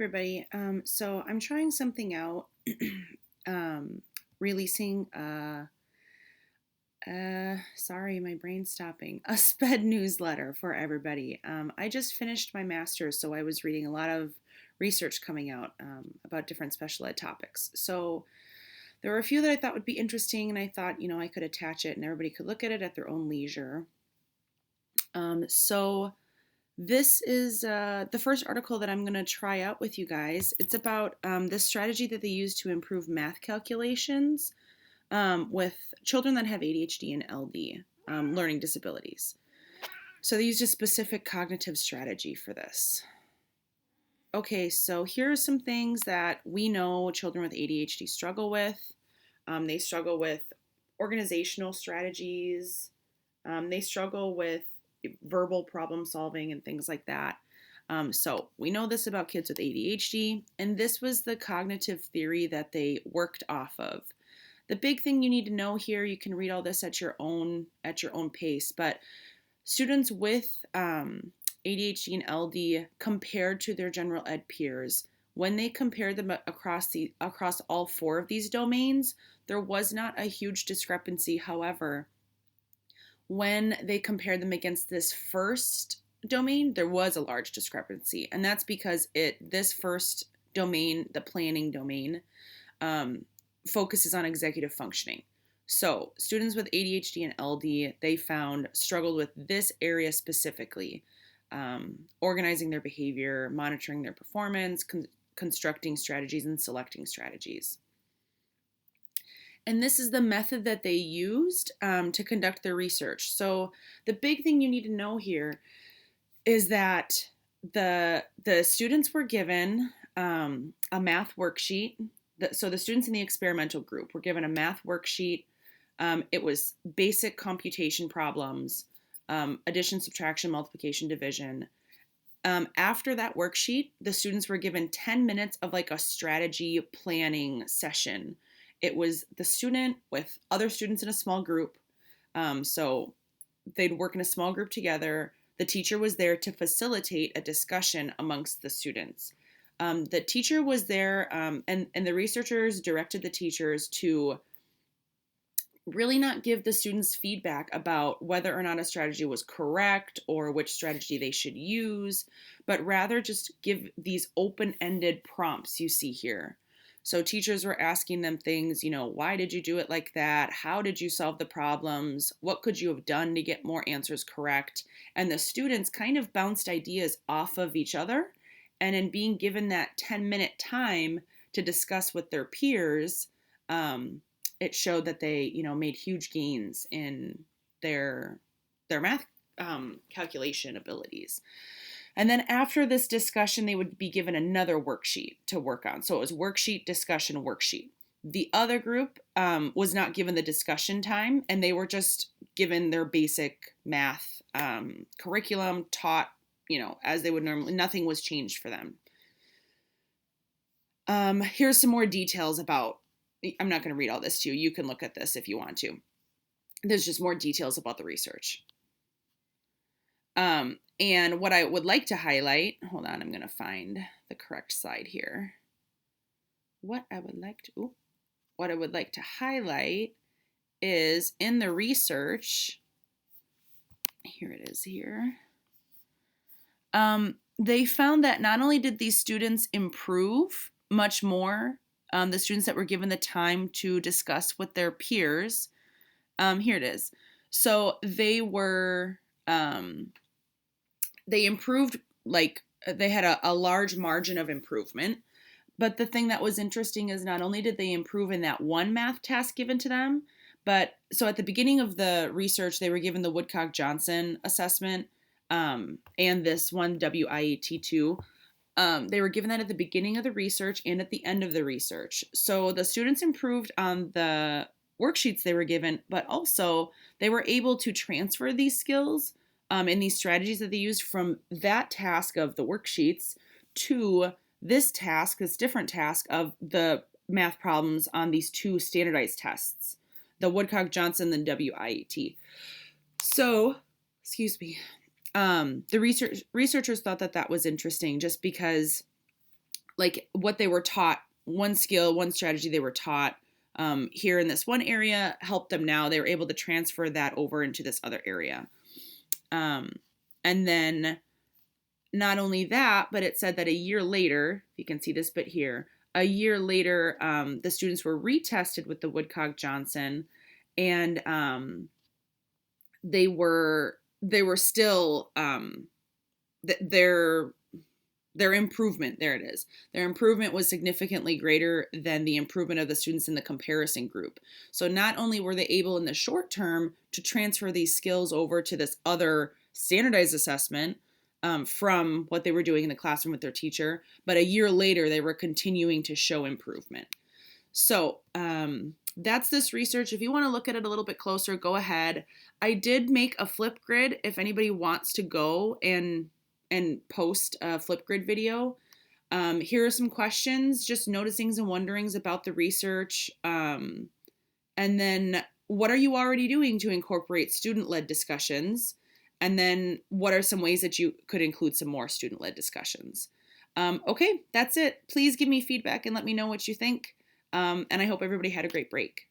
Everybody. So I'm trying something out, releasing sorry, my brain's stopping, a SPED newsletter for everybody. I just finished my master's, so I was reading a lot of research coming out about different special ed topics. So there were a few that I thought would be interesting, and I thought, I could attach it and everybody could look at it at their own leisure. So this is the first article that I'm going to try out with you guys. It's about this strategy that they use to improve math calculations with children that have ADHD and LD, learning disabilities. So they used a specific cognitive strategy for this. Okay, so here are some things that we know children with ADHD struggle with. They struggle with organizational strategies. They struggle with verbal problem solving and things like that. So we know this about kids with ADHD, and this was the cognitive theory that they worked off of. The big thing you need to know here, you can read all this at your own pace, but students with ADHD and LD compared to their general ed peers, when they compared them across all four of these domains, there was not a huge discrepancy. However, when they compared them against this first domain, there was a large discrepancy. And that's because this first domain, the planning domain, focuses on executive functioning. So students with ADHD and LD, they found struggled with this area specifically, organizing their behavior, monitoring their performance, constructing strategies, and selecting strategies. And this is the method that they used to conduct their research. So the big thing you need to know here is that the students were given a math worksheet. So the students in the experimental group were given a math worksheet. It was basic computation problems, addition, subtraction, multiplication, division. After that worksheet, the students were given 10 minutes of like a strategy planning session. It was the student with other students in a small group. So they'd work in a small group together. The teacher was there to facilitate a discussion amongst the students. The teacher was there, and the researchers directed the teachers to really not give the students feedback about whether or not a strategy was correct or which strategy they should use, but rather just give these open-ended prompts you see here. So teachers were asking them things, why did you do it like that? How did you solve the problems? What could you have done to get more answers correct? And the students kind of bounced ideas off of each other. And in being given that 10-minute time to discuss with their peers, it showed that they, made huge gains in their math calculation abilities. And then after this discussion, they would be given another worksheet to work on. So it was worksheet, discussion, worksheet. The other group was not given the discussion time, and they were just given their basic math curriculum taught, as they would normally. Nothing was changed for them. Here's some more details about, I'm not going to read all this to you. You can look at this if you want to. There's just more details about the research. And what I would like to highlight, hold on, I'm going to find the correct slide here. What I would like to highlight is in the research, here it is here. They found that not only did these students improve much more, the students that were given the time to discuss with their peers, here it is. So they were, they improved, like they had a large margin of improvement. But the thing that was interesting is not only did they improve in that one math task given to them, but so at the beginning of the research, they were given the Woodcock-Johnson assessment and this one, WIET2. They were given that at the beginning of the research and at the end of the research. So the students improved on the worksheets they were given, but also they were able to transfer these skills and these strategies that they used from that task of the worksheets to this different task of the math problems on these two standardized tests, the Woodcock-Johnson and WIET. So, excuse me, the researchers thought that was interesting just because like what they were taught, one skill, one strategy they were taught here in this one area helped them now. They were able to transfer that over into this other area. And then not only that, but it said that a year later, you can see this bit here, a year later, the students were retested with the Woodcock-Johnson, and they were still their improvement, there it is. Their improvement was significantly greater than the improvement of the students in the comparison group. So not only were they able in the short term to transfer these skills over to this other standardized assessment from what they were doing in the classroom with their teacher, but a year later they were continuing to show improvement. So that's this research. If you want to look at it a little bit closer, go ahead. I did make a Flipgrid if anybody wants to go and post a Flipgrid video. Here are some questions, just noticings and wonderings about the research. And then what are you already doing to incorporate student-led discussions? And then what are some ways that you could include some more student-led discussions? Okay, that's it. Please give me feedback and let me know what you think. And I hope everybody had a great break.